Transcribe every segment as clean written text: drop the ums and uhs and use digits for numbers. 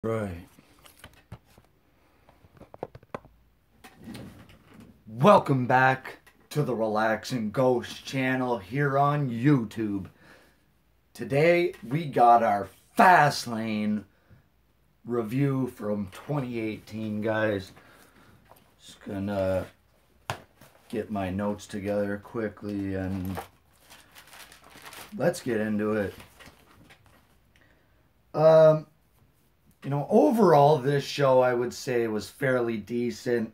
Right. Welcome back to the Relaxing Ghost channel here on YouTube. Today we got our FastLane review from 2018, guys. Just gonna get my notes together quickly and let's get into it. Overall, this show I would say was fairly decent.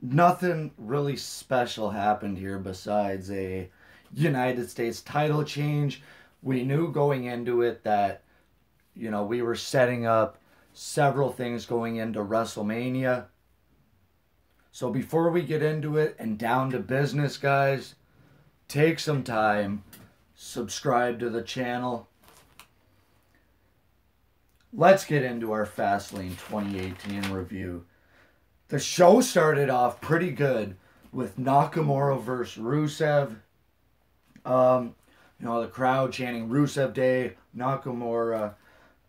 Nothing really special happened here besides a United States title change. We knew going into it that, we were setting up several things going into WrestleMania. So before we get into it and down to business, guys, take some time, subscribe to the channel. Let's get into our FastLane 2018 review. The show started off pretty good with Nakamura versus Rusev. The crowd chanting Rusev Day, Nakamura.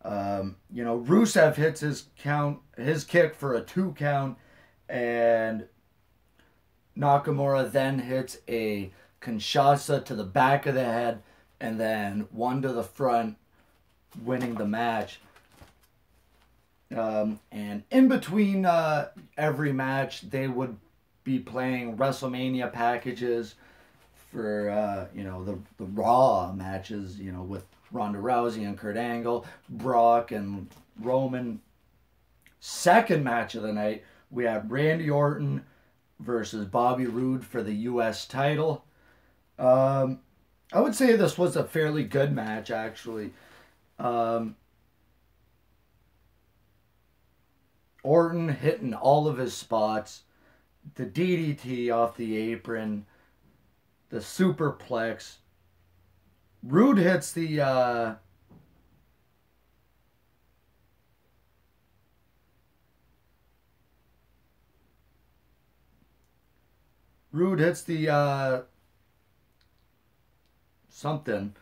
Rusev hits his kick for a 2 count, and Nakamura then hits a Kinshasa to the back of the head, and then one to the front, winning the match. And in between every match, they would be playing WrestleMania packages for, the Raw matches, with Ronda Rousey and Kurt Angle, Brock and Roman. Second match of the night, we had Randy Orton versus Bobby Roode for the U.S. title. I would say this was a fairly good match, actually. Orton hitting all of his spots, the DDT off the apron, the superplex. Roode hits the something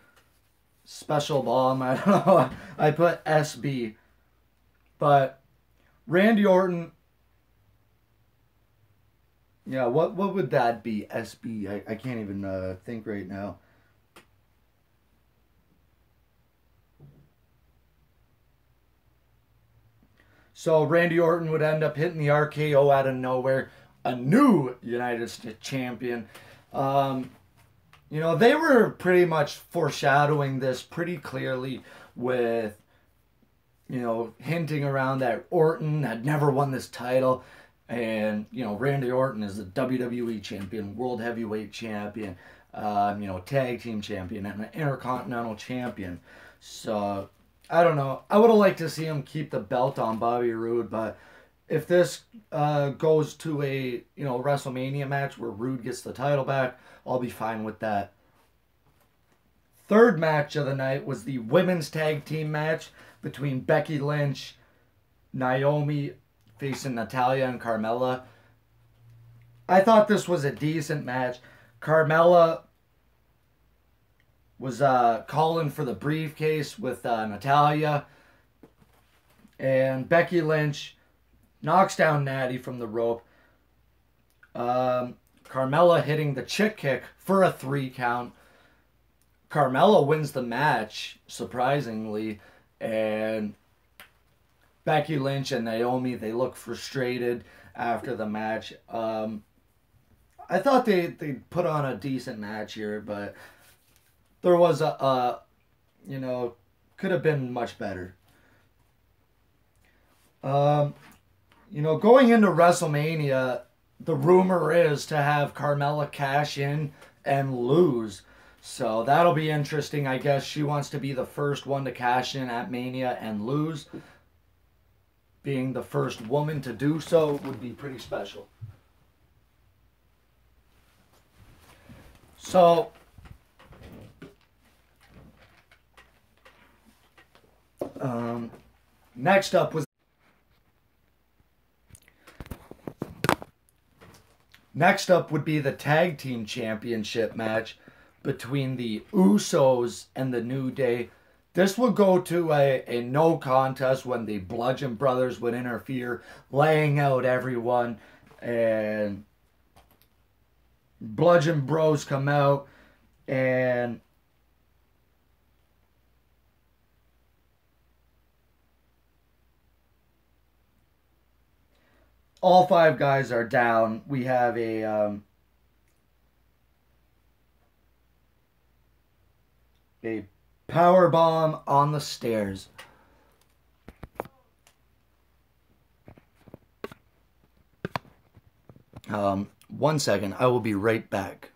special bomb. I don't know. I put SB, but Randy Orton, yeah, what would that be? SB? I can't even think right now. So Randy Orton would end up hitting the RKO out of nowhere. A new United States champion. They were pretty much foreshadowing this pretty clearly with hinting around that Orton had never won this title. And, Randy Orton is the WWE champion, World Heavyweight champion, tag team champion, and an Intercontinental champion. So, I don't know. I would have liked to see him keep the belt on Bobby Roode, but if this goes to a, WrestleMania match where Roode gets the title back, I'll be fine with that. Third match of the night was the women's tag team match between Becky Lynch, Naomi facing Natalya and Carmella. I thought this was a decent match. Carmella was calling for the briefcase with Natalya. And Becky Lynch knocks down Natty from the rope. Carmella hitting the chick kick for a 3 count. Carmella wins the match, surprisingly. And Becky Lynch and Naomi, they look frustrated after the match. I thought they put on a decent match here, but there was could have been much better. Going into WrestleMania, the rumor is to have Carmella cash in and lose. So that'll be interesting. I guess she wants to be the first one to cash in at Mania and lose. Being the first woman to do so would be pretty special. So, next up would be the tag team championship match between the Usos and the New Day. This would go to a no contest when the Bludgeon Brothers would interfere, laying out everyone, and Bludgeon Bros come out, and all five guys are down. We have a power bomb on the stairs. 1 second. I will be right back.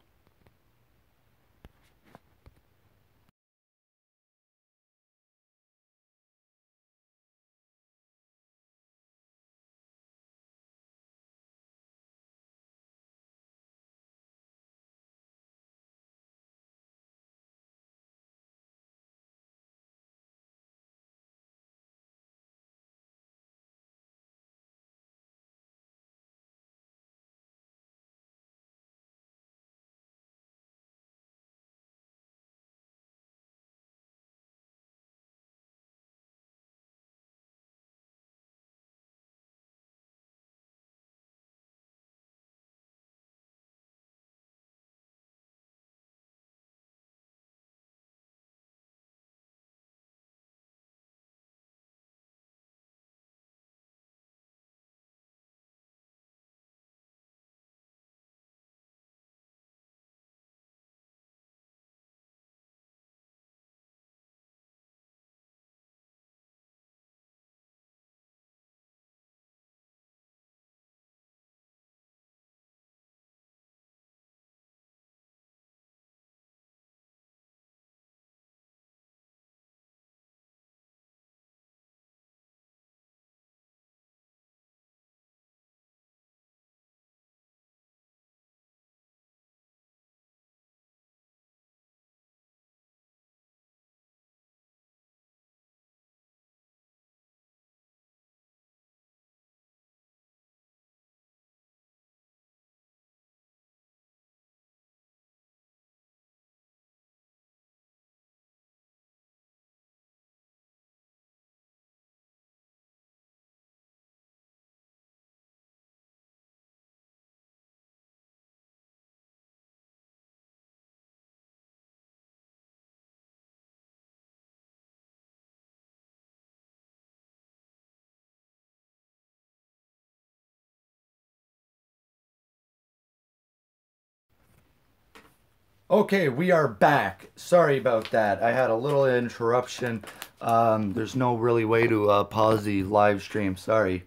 Okay, we are back. Sorry about that. I had a little interruption. There's no really way to pause the live stream. Sorry.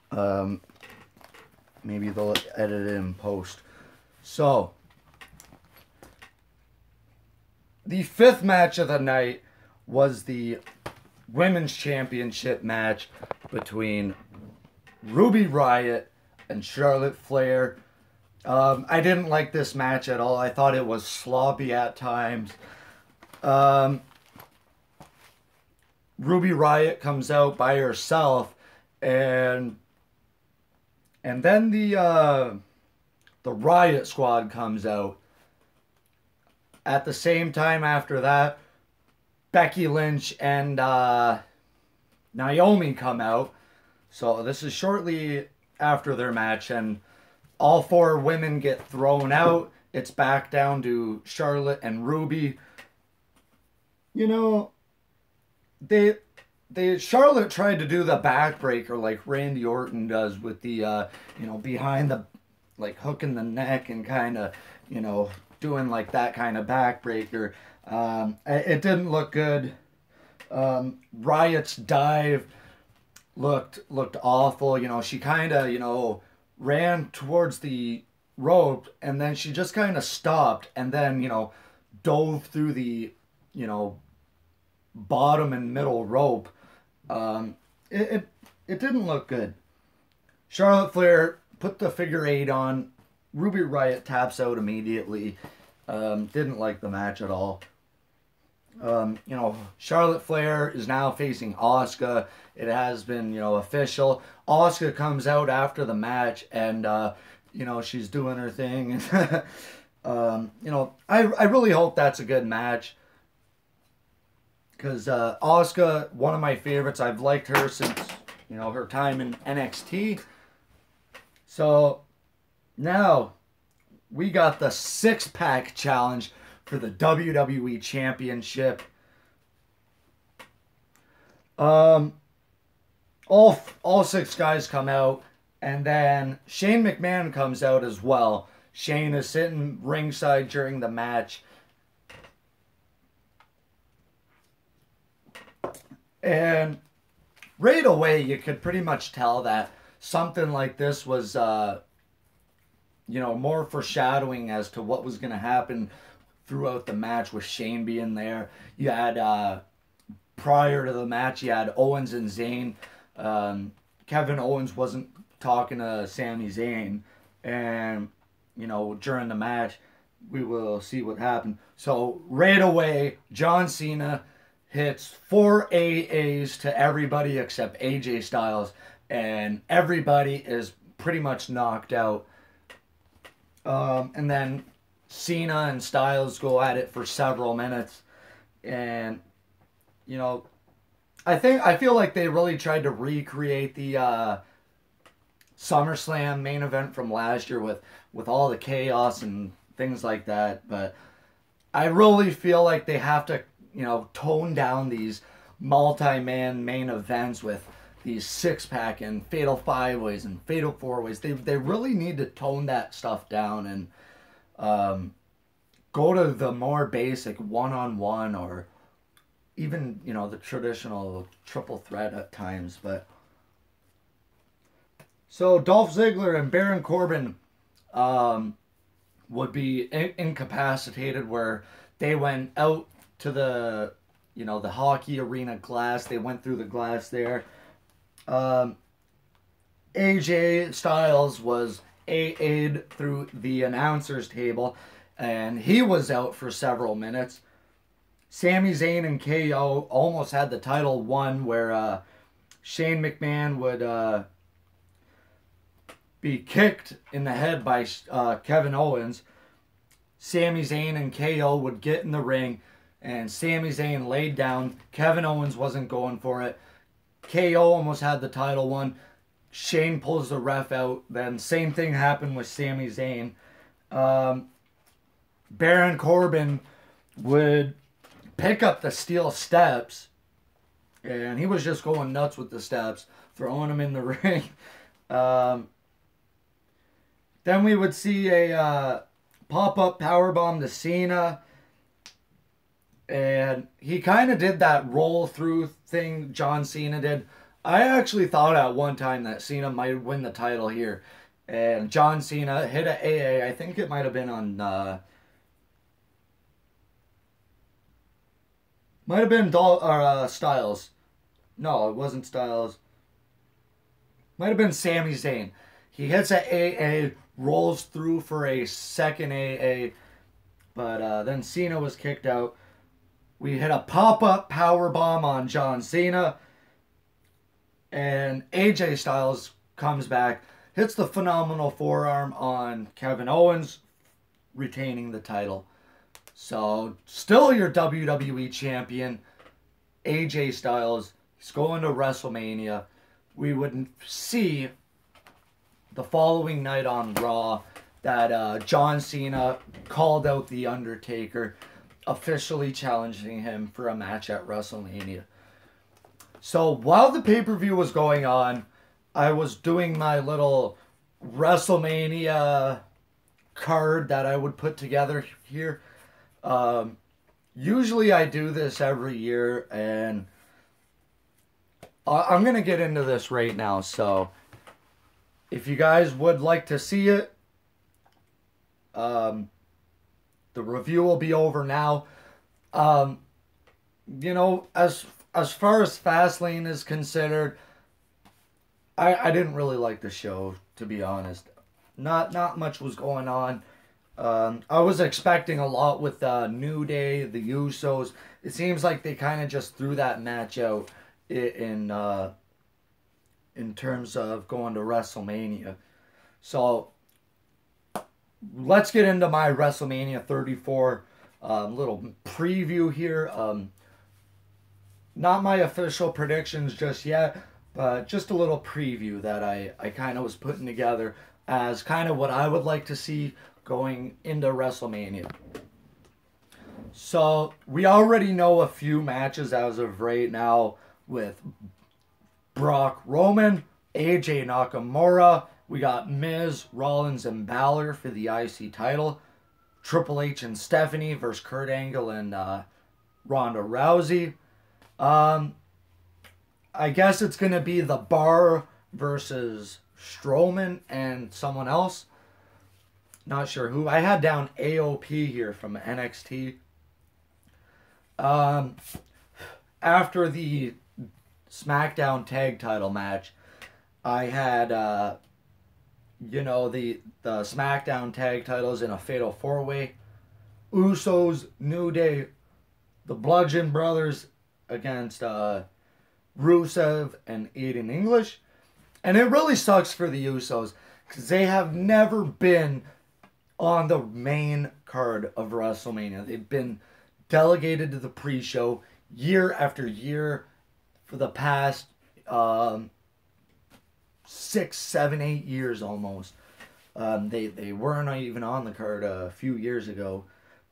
Um, Maybe they'll edit it in post. So, the fifth match of the night was the Women's Championship match between Ruby Riott and Charlotte Flair. I didn't like this match at all. I thought it was sloppy at times. Um, Ruby Riott comes out by herself, and then the Riott Squad comes out. At the same time after that, Becky Lynch and Naomi come out. So this is shortly after their match, and all four women get thrown out. It's back down to Charlotte and Ruby. You know, Charlotte tried to do the backbreaker like Randy Orton does with the behind the, like, hooking the neck and kind of, doing like that kind of backbreaker. It didn't look good. Riott's dive looked awful. She kind of, ran towards the rope, and then she just kind of stopped and then, dove through the, bottom and middle rope. It didn't look good. Charlotte Flair put the figure 8 on. Ruby Riott taps out immediately. Didn't like the match at all. Charlotte Flair is now facing Asuka. It has been, official. Asuka comes out after the match, and, she's doing her thing. I really hope that's a good match. because Asuka, one of my favorites. I've liked her since, her time in NXT. So now we got the six-pack challenge for the WWE Championship. All six guys come out, and then Shane McMahon comes out as well. Shane is sitting ringside during the match. And right away, you could pretty much tell that something like this was, more foreshadowing as to what was going to happen throughout the match with Shane being there. You had, prior to the match, you had Owens and Zayn. Kevin Owens wasn't talking to Sami Zayn. And, during the match, we will see what happened. So right away, John Cena hits 4 AAs to everybody except AJ Styles, and everybody is pretty much knocked out. And then Cena and Styles go at it for several minutes, and I feel like they really tried to recreate the SummerSlam main event from last year with all the chaos and things like that, but I really feel like they have to tone down these multi-man main events with these six-pack and fatal five-ways and fatal four-ways. They really need to tone that stuff down and go to the more basic one-on-one or even, the traditional triple threat at times. But so Dolph Ziggler and Baron Corbin would be incapacitated, where they went out to the the hockey arena glass. They went through the glass there. AJ Styles was AA'd through the announcer's table, and he was out for several minutes. Sami Zayn and KO almost had the title won, where Shane McMahon would be kicked in the head by Kevin Owens. Sami Zayn and KO would get in the ring, and Sami Zayn laid down. Kevin Owens wasn't going for it. KO almost had the title won. Shane pulls the ref out. Then same thing happened with Sami Zayn. Baron Corbin would pick up the steel steps, and he was just going nuts with the steps, throwing them in the ring. Then we would see a pop-up powerbomb to Cena. And he kind of did that roll-through thing John Cena did. I actually thought at one time that Cena might win the title here. And John Cena hit an AA. I think it might have been on... might have been Styles. No, it wasn't Styles. Might have been Sami Zayn. He hits an AA, rolls through for a second AA. But then Cena was kicked out. We hit a pop-up powerbomb on John Cena. And AJ Styles comes back, hits the phenomenal forearm on Kevin Owens, retaining the title. So, still your WWE champion, AJ Styles. He's going to WrestleMania. We would see the following night on Raw that John Cena called out The Undertaker, officially challenging him for a match at WrestleMania. So while the pay-per-view was going on, I was doing my little WrestleMania card that I would put together here. Usually I do this every year, and I'm going to get into this right now. So if you guys would like to see it, the review will be over now. As far as FastLane is considered, I didn't really like the show, to be honest. Not much was going on. I was expecting a lot with New Day, the Usos. It seems like they kind of just threw that match out in terms of going to WrestleMania. So let's get into my WrestleMania 34 little preview here. Not my official predictions just yet, but just a little preview that I kind of was putting together as kind of what I would like to see going into WrestleMania. So we already know a few matches as of right now with Brock Roman, AJ Nakamura. We got Miz, Rollins, and Balor for the IC title. Triple H and Stephanie versus Kurt Angle and Ronda Rousey. I guess it's going to be the Bar versus Strowman and someone else. Not sure who. I had down AOP here from NXT. After the SmackDown tag title match, I had, the SmackDown tag titles in a fatal four-way. Usos, New Day, the Bludgeon Brothers against Rusev and Aiden English. And it really sucks for the Usos because they have never been on the main card of WrestleMania. They've been delegated to the pre-show year after year for the past 6, 7, 8 years almost. They weren't even on the card a few years ago.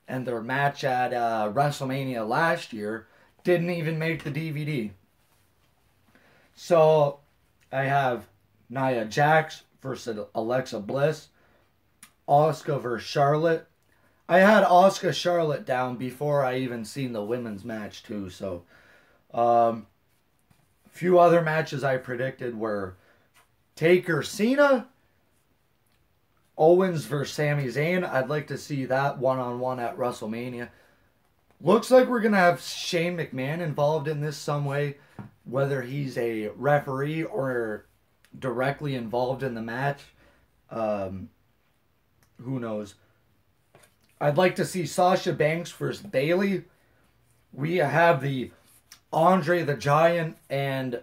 And their match at WrestleMania last year didn't even make the DVD. So I have Nia Jax versus Alexa Bliss. Asuka versus Charlotte. I had Asuka Charlotte down before I even seen the women's match too. So a few other matches I predicted were Taker Cena, Owens versus Sami Zayn. I'd like to see that one-on-one at WrestleMania. Looks like we're going to have Shane McMahon involved in this some way, whether he's a referee or directly involved in the match. Who knows? I'd like to see Sasha Banks versus Bayley. We have the Andre the Giant and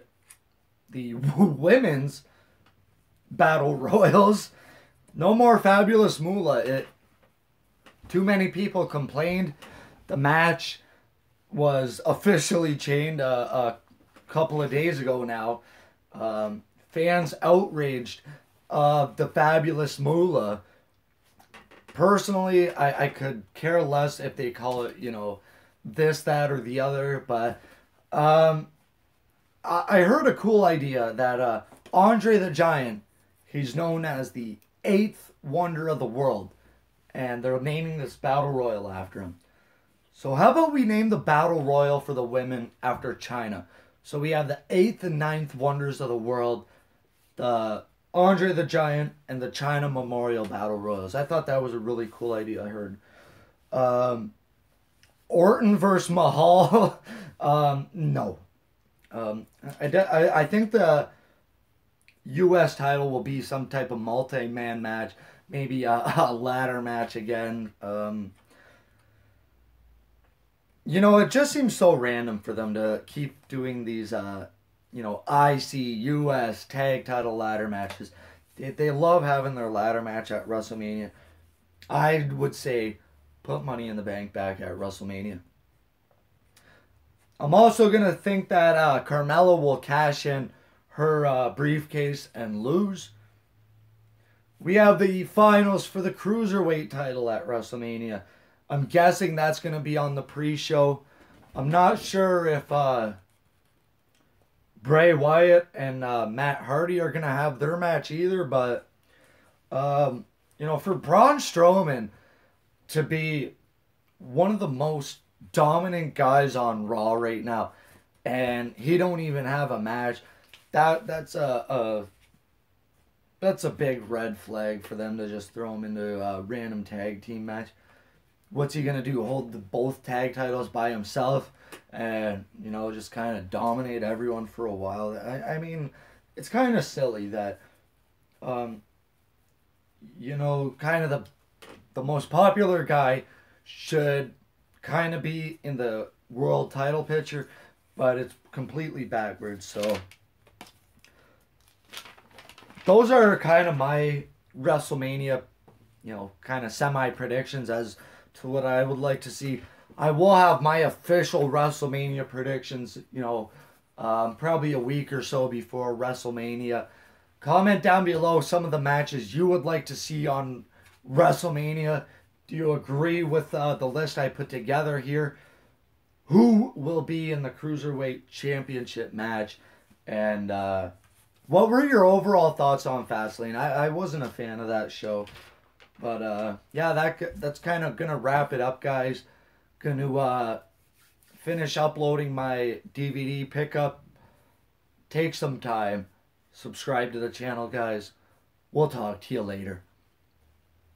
the women's battle royals. No more Fabulous Moolah. Too many people complained. The match was officially changed a couple of days ago now. Fans outraged the Fabulous Moolah. Personally, I could care less if they call it, this, that, or the other. But I heard a cool idea that Andre the Giant, he's known as the 8th wonder of the world. And they're naming this battle royal after him. So how about we name the battle royal for the women after China? So we have the 8th and 9th wonders of the world. The Andre the Giant and the China Memorial Battle Royals. I thought that was a really cool idea I heard. Orton versus Mahal. No. I think the U.S. title will be some type of multi-man match. Maybe a ladder match again. It just seems so random for them to keep doing these IC, US, tag title ladder matches. They love having their ladder match at WrestleMania. I would say put Money in the Bank back at WrestleMania. I'm also going to think that Carmella will cash in her briefcase and lose. We have the finals for the Cruiserweight title at WrestleMania. I'm guessing that's going to be on the pre-show. I'm not sure if Bray Wyatt and Matt Hardy are going to have their match either, but, for Braun Strowman to be one of the most dominant guys on Raw right now, and he don't even have a match, that's a big red flag for them to just throw him into a random tag team match. What's he going to do? Hold both tag titles by himself and, just kind of dominate everyone for a while? I mean, it's kind of silly that, kind of the most popular guy should kind of be in the world title picture, but it's completely backwards. So those are kind of my WrestleMania, kind of semi-predictions as to what I would like to see. I will have my official WrestleMania predictions, probably a week or so before WrestleMania. Comment down below some of the matches you would like to see on WrestleMania. Do you agree with the list I put together here? Who will be in the Cruiserweight Championship match? And what were your overall thoughts on Fastlane? I wasn't a fan of that show. But yeah, that's kind of going to wrap it up, guys. Going to finish uploading my DVD pickup. Take some time. Subscribe to the channel, guys. We'll talk to you later.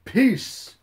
Peace.